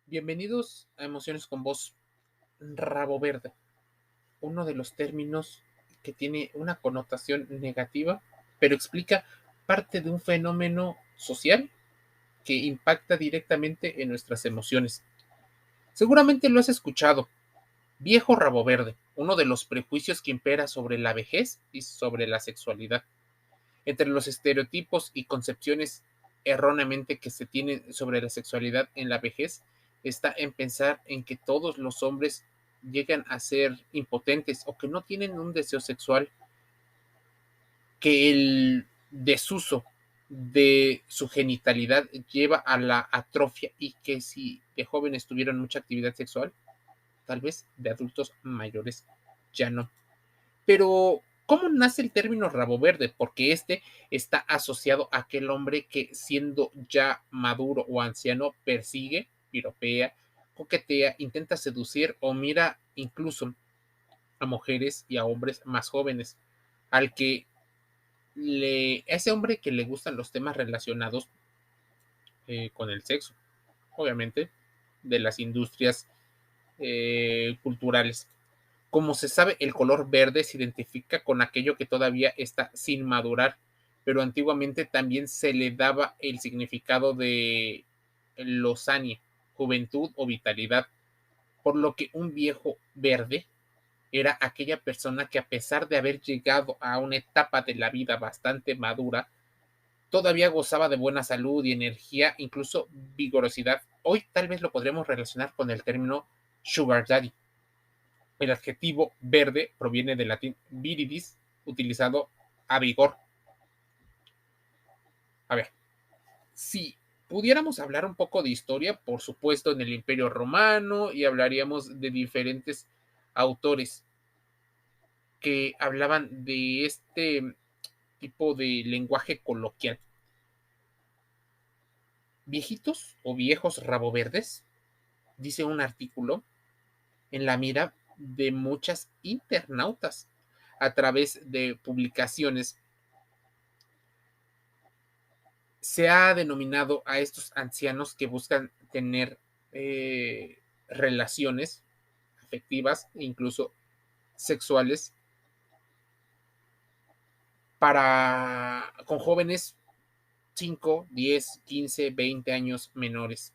Bienvenidos a Emociones con Voz. Rabo verde, uno de los términos que tiene una connotación negativa, pero explica parte de un fenómeno social que impacta directamente en nuestras emociones. Seguramente lo has escuchado. Viejo rabo verde, uno de los prejuicios que impera sobre la vejez y sobre la sexualidad. Entre los estereotipos y concepciones erróneamente que se tienen sobre la sexualidad en la vejez está en pensar en que todos los hombres llegan a ser impotentes o que no tienen un deseo sexual, que el desuso de su genitalidad lleva a la atrofia y que si de jóvenes tuvieron mucha actividad sexual, tal vez de adultos mayores ya no. Pero, ¿cómo nace el término rabo verde? Porque este está asociado a aquel hombre que, siendo ya maduro o anciano, persigue, piropea, coquetea, intenta seducir o mira incluso a mujeres y a hombres más jóvenes, al que ese hombre que le gustan los temas relacionados con el sexo, obviamente, de las industrias culturales. Como se sabe, el color verde se identifica con aquello que todavía está sin madurar, pero antiguamente también se le daba el significado de lozania, juventud o vitalidad, por lo que un viejo verde era aquella persona que, a pesar de haber llegado a una etapa de la vida bastante madura, todavía gozaba de buena salud y energía, incluso vigorosidad. Hoy tal vez lo podremos relacionar con el término sugar daddy. El adjetivo verde proviene del latín viridis, utilizado a vigor. A ver, si pudiéramos hablar un poco de historia, por supuesto, en el Imperio Romano, y hablaríamos de diferentes autores que hablaban de este tipo de lenguaje coloquial. Viejitos o viejos rabo verdes, dice un artículo, en la mira de muchas internautas a través de publicaciones. Se ha denominado a estos ancianos que buscan tener relaciones afectivas e incluso sexuales con jóvenes 5, 10, 15, 20 años menores,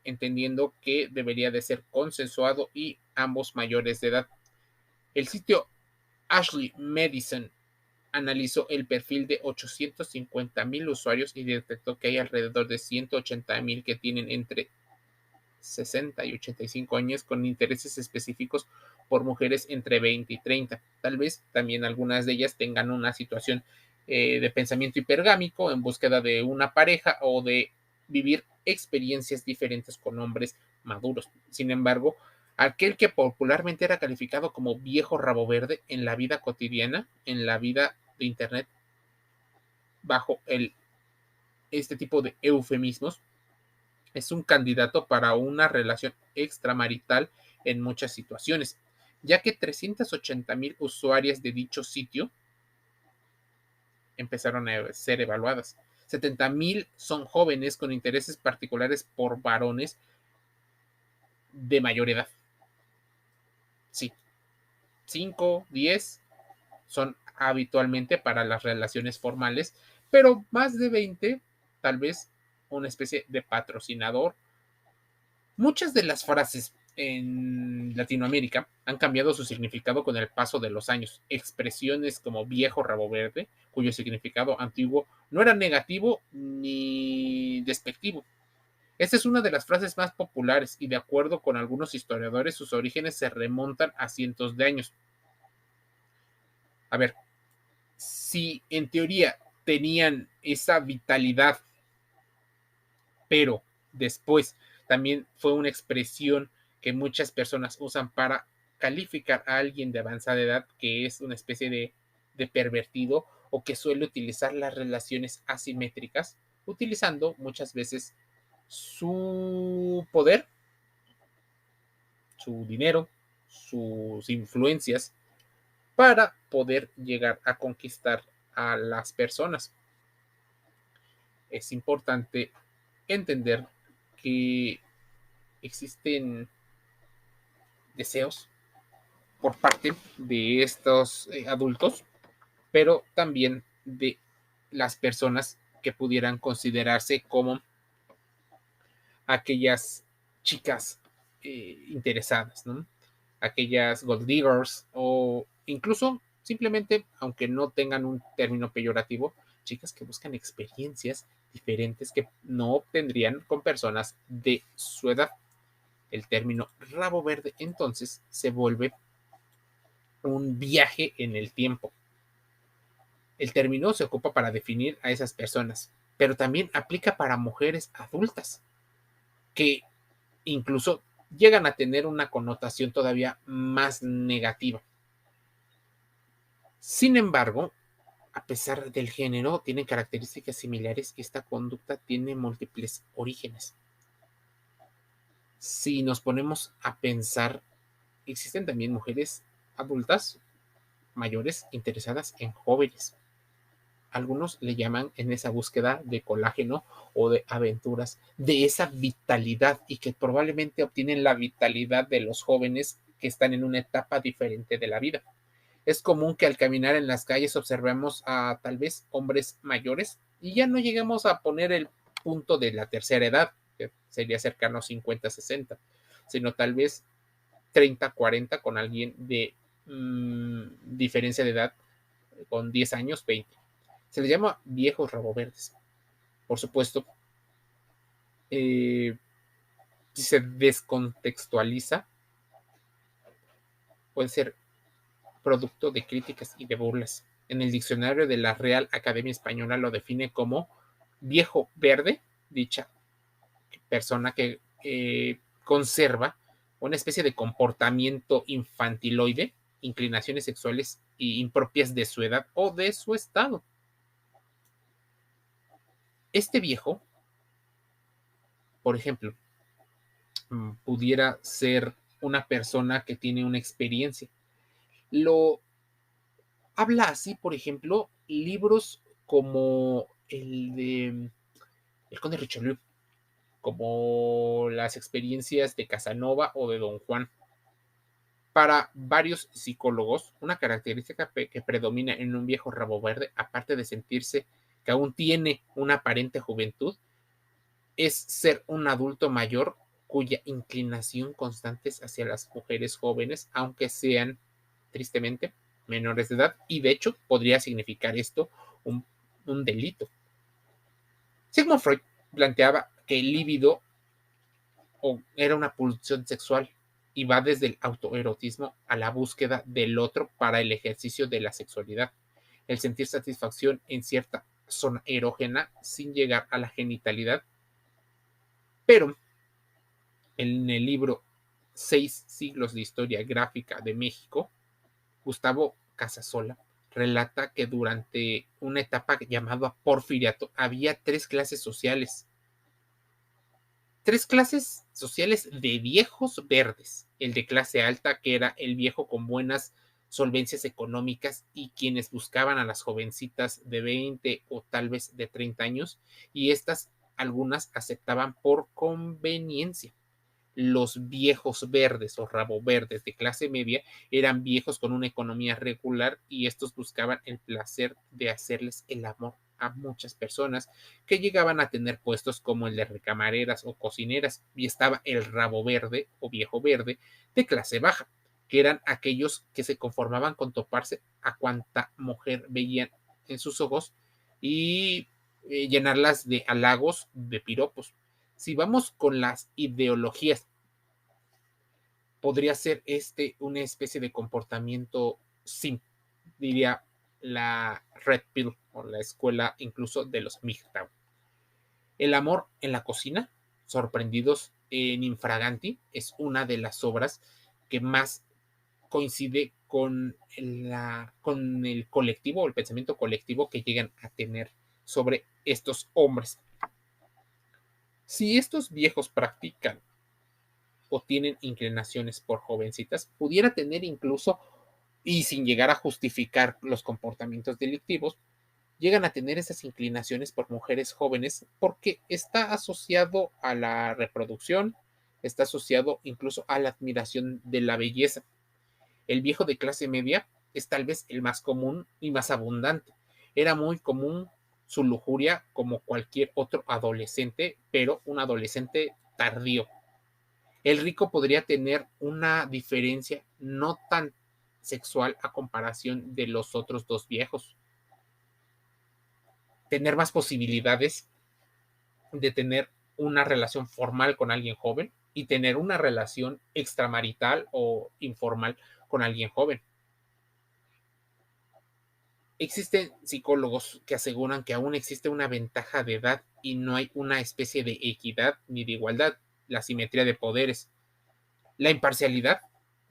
entendiendo que debería de ser consensuado y ambos mayores de edad. El sitio Ashley Madison analizó el perfil de 850,000 usuarios y detectó que hay alrededor de 180,000 que tienen entre 60 y 85 años con intereses específicos por mujeres entre 20 y 30. Tal vez también algunas de ellas tengan una situación de pensamiento hipergámico en búsqueda de una pareja o de vivir experiencias diferentes con hombres maduros. Sin embargo, aquel que popularmente era calificado como viejo rabo verde en la vida cotidiana, en la vida de Internet, bajo este tipo de eufemismos, es un candidato para una relación extramarital en muchas situaciones, ya que 380,000 usuarias de dicho sitio empezaron a ser evaluadas. 70,000 son jóvenes con intereses particulares por varones de mayor edad. Sí, 5, 10 son habitualmente para las relaciones formales, pero más de 20, tal vez una especie de patrocinador. Muchas de las frases en Latinoamérica han cambiado su significado con el paso de los años. Expresiones como viejo rabo verde, cuyo significado antiguo no era negativo ni despectivo. Esta es una de las frases más populares y, de acuerdo con algunos historiadores, sus orígenes se remontan a cientos de años. A ver, si en teoría tenían esa vitalidad, pero después también fue una expresión que muchas personas usan para calificar a alguien de avanzada edad, que es una especie de pervertido o que suele utilizar las relaciones asimétricas, utilizando muchas veces su poder, su dinero, sus influencias para poder llegar a conquistar a las personas. Es importante entender que existen deseos por parte de estos adultos, pero también de las personas que pudieran considerarse como aquellas chicas interesadas, ¿no? Aquellas gold diggers o incluso simplemente, aunque no tengan un término peyorativo, chicas que buscan experiencias diferentes que no obtendrían con personas de su edad. El término rabo verde entonces se vuelve un viaje en el tiempo. El término se ocupa para definir a esas personas, pero también aplica para mujeres adultas que incluso llegan a tener una connotación todavía más negativa. Sin embargo, a pesar del género, tienen características similares y esta conducta tiene múltiples orígenes. Si nos ponemos a pensar, existen también mujeres adultas mayores interesadas en jóvenes. Algunos le llaman en esa búsqueda de colágeno o de aventuras, de esa vitalidad y que probablemente obtienen la vitalidad de los jóvenes que están en una etapa diferente de la vida. Es común que al caminar en las calles observemos a tal vez hombres mayores y ya no lleguemos a poner el punto de la tercera edad, que sería cercano a 50, 60, sino tal vez 30, 40 con alguien de diferencia de edad con 10 años, 20. Se les llama viejos rabo verdes. Por supuesto, si se descontextualiza, puede ser producto de críticas y de burlas. En el diccionario de la Real Academia Española lo define como viejo verde, dicha persona que conserva una especie de comportamiento infantiloide, inclinaciones sexuales impropias de su edad o de su estado. Este viejo, por ejemplo, pudiera ser una persona que tiene una experiencia. Lo habla así, por ejemplo, libros como el de El Conde Richelieu, como las experiencias de Casanova o de Don Juan. Para varios psicólogos, una característica que predomina en un viejo rabo verde, aparte de sentirse que aún tiene una aparente juventud, es ser un adulto mayor cuya inclinación constante es hacia las mujeres jóvenes, aunque sean, tristemente, menores de edad, y de hecho podría significar esto un delito. Sigmund Freud planteaba que el líbido era una pulsión sexual y va desde el autoerotismo a la búsqueda del otro para el ejercicio de la sexualidad, el sentir satisfacción en cierta zona erógena sin llegar a la genitalidad, pero en el libro Seis siglos de historia gráfica de México, Gustavo Casasola relata que durante una etapa llamada Porfiriato había tres clases sociales de viejos verdes. El de clase alta, que era el viejo con buenas solvencias económicas y quienes buscaban a las jovencitas de 20 o tal vez de 30 años, y estas algunas aceptaban por conveniencia. Los viejos verdes o rabo verdes de clase media eran viejos con una economía regular y estos buscaban el placer de hacerles el amor a muchas personas que llegaban a tener puestos como el de recamareras o cocineras, y estaba el rabo verde o viejo verde de clase baja, que eran aquellos que se conformaban con toparse a cuanta mujer veían en sus ojos y llenarlas de halagos, de piropos. Si vamos con las ideologías, podría ser una especie de comportamiento sim, diría la Red Pill o la escuela incluso de los MGTOW. El amor en la cocina, sorprendidos en Infraganti, es una de las obras que más coincide con el colectivo, el pensamiento colectivo que llegan a tener sobre estos hombres. Si estos viejos practican o tienen inclinaciones por jovencitas, pudiera tener incluso, y sin llegar a justificar los comportamientos delictivos, llegan a tener esas inclinaciones por mujeres jóvenes porque está asociado a la reproducción, está asociado incluso a la admiración de la belleza. El viejo de clase media es tal vez el más común y más abundante. Era muy común su lujuria como cualquier otro adolescente, pero un adolescente tardío. El rico podría tener una diferencia no tan sexual a comparación de los otros dos viejos, tener más posibilidades de tener una relación formal con alguien joven y tener una relación extramarital o informal con alguien joven. Existen psicólogos que aseguran que aún existe una ventaja de edad y no hay una especie de equidad ni de igualdad, la simetría de poderes. La imparcialidad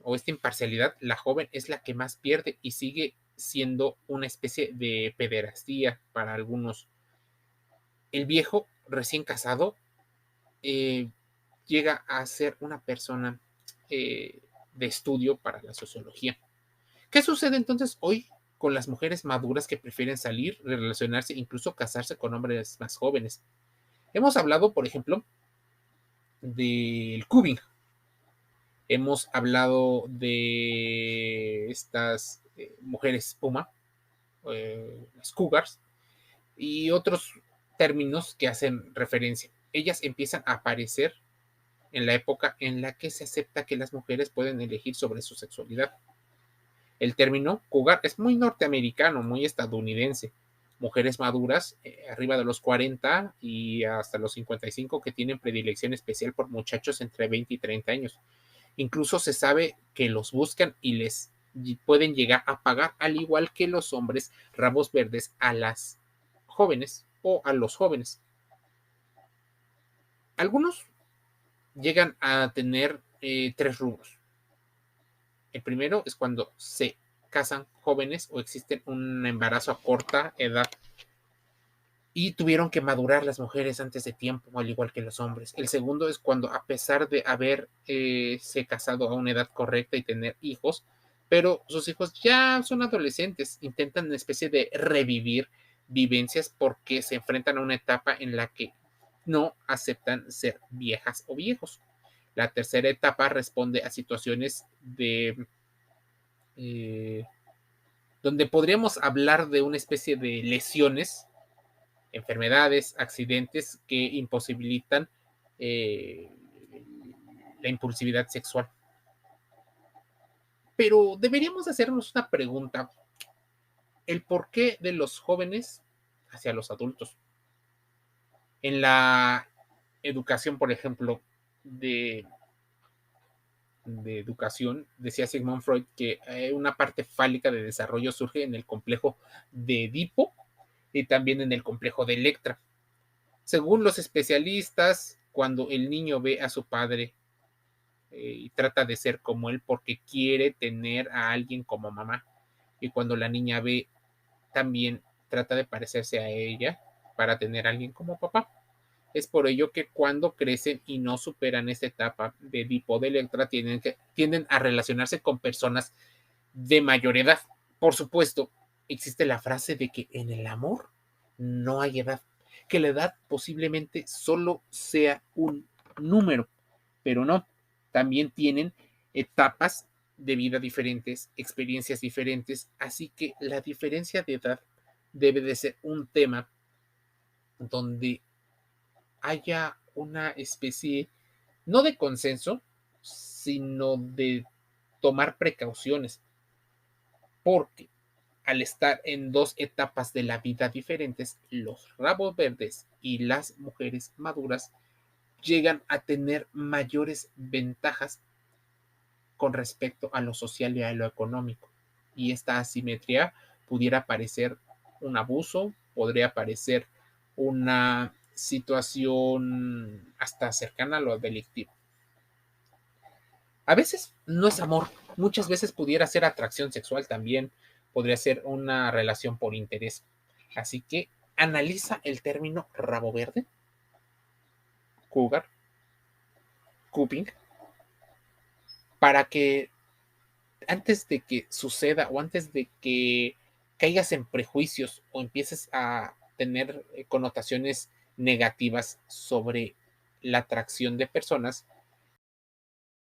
o esta imparcialidad, la joven es la que más pierde y sigue siendo una especie de pederastía para algunos. El viejo recién casado eh, llega a ser una persona de estudio para la sociología. ¿Qué sucede entonces hoy con las mujeres maduras que prefieren salir, relacionarse, incluso casarse con hombres más jóvenes? Hemos hablado, por ejemplo, del cubing. Hemos hablado de estas mujeres puma, las cougars, y otros términos que hacen referencia. Ellas empiezan a aparecer en la época en la que se acepta que las mujeres pueden elegir sobre su sexualidad. El término cougar es muy norteamericano, muy estadounidense. Mujeres maduras, arriba de los 40 y hasta los 55, que tienen predilección especial por muchachos entre 20 y 30 años. Incluso se sabe que los buscan y les pueden llegar a pagar, al igual que los hombres rabos verdes, a las jóvenes o a los jóvenes. Algunos llegan a tener tres rubros. El primero es cuando se casan jóvenes o existe un embarazo a corta edad y tuvieron que madurar las mujeres antes de tiempo, al igual que los hombres. El segundo es cuando, a pesar de haber se casado a una edad correcta y tener hijos, pero sus hijos ya son adolescentes, intentan una especie de revivir vivencias porque se enfrentan a una etapa en la que no aceptan ser viejas o viejos. La tercera etapa responde a situaciones de eh, donde podríamos hablar de una especie de lesiones, enfermedades, accidentes que imposibilitan eh, la impulsividad sexual. Pero deberíamos hacernos una pregunta, el porqué de los jóvenes hacia los adultos. En la educación, por ejemplo, de educación, decía Sigmund Freud que una parte fálica de desarrollo surge en el complejo de Edipo y también en el complejo de Electra. Según los especialistas, cuando el niño ve a su padre y trata de ser como él porque quiere tener a alguien como mamá, y cuando la niña ve también trata de parecerse a ella para tener a alguien como papá. Es por ello que cuando crecen y no superan esta etapa de Edipo de Electra, tienden a relacionarse con personas de mayor edad. Por supuesto, existe la frase de que en el amor no hay edad, que la edad posiblemente solo sea un número, pero no, también tienen etapas de vida diferentes, experiencias diferentes, así que la diferencia de edad debe de ser un tema donde haya una especie, no de consenso, sino de tomar precauciones, porque al estar en dos etapas de la vida diferentes, los rabos verdes y las mujeres maduras llegan a tener mayores ventajas con respecto a lo social y a lo económico. Y esta asimetría pudiera parecer un abuso, podría parecer una situación hasta cercana a lo delictivo. A veces no es amor, muchas veces pudiera ser atracción sexual también, podría ser una relación por interés. Así que analiza el término rabo verde, cougar, cuping, para que antes de que suceda o antes de que caigas en prejuicios o empieces a tener connotaciones negativas sobre la atracción de personas,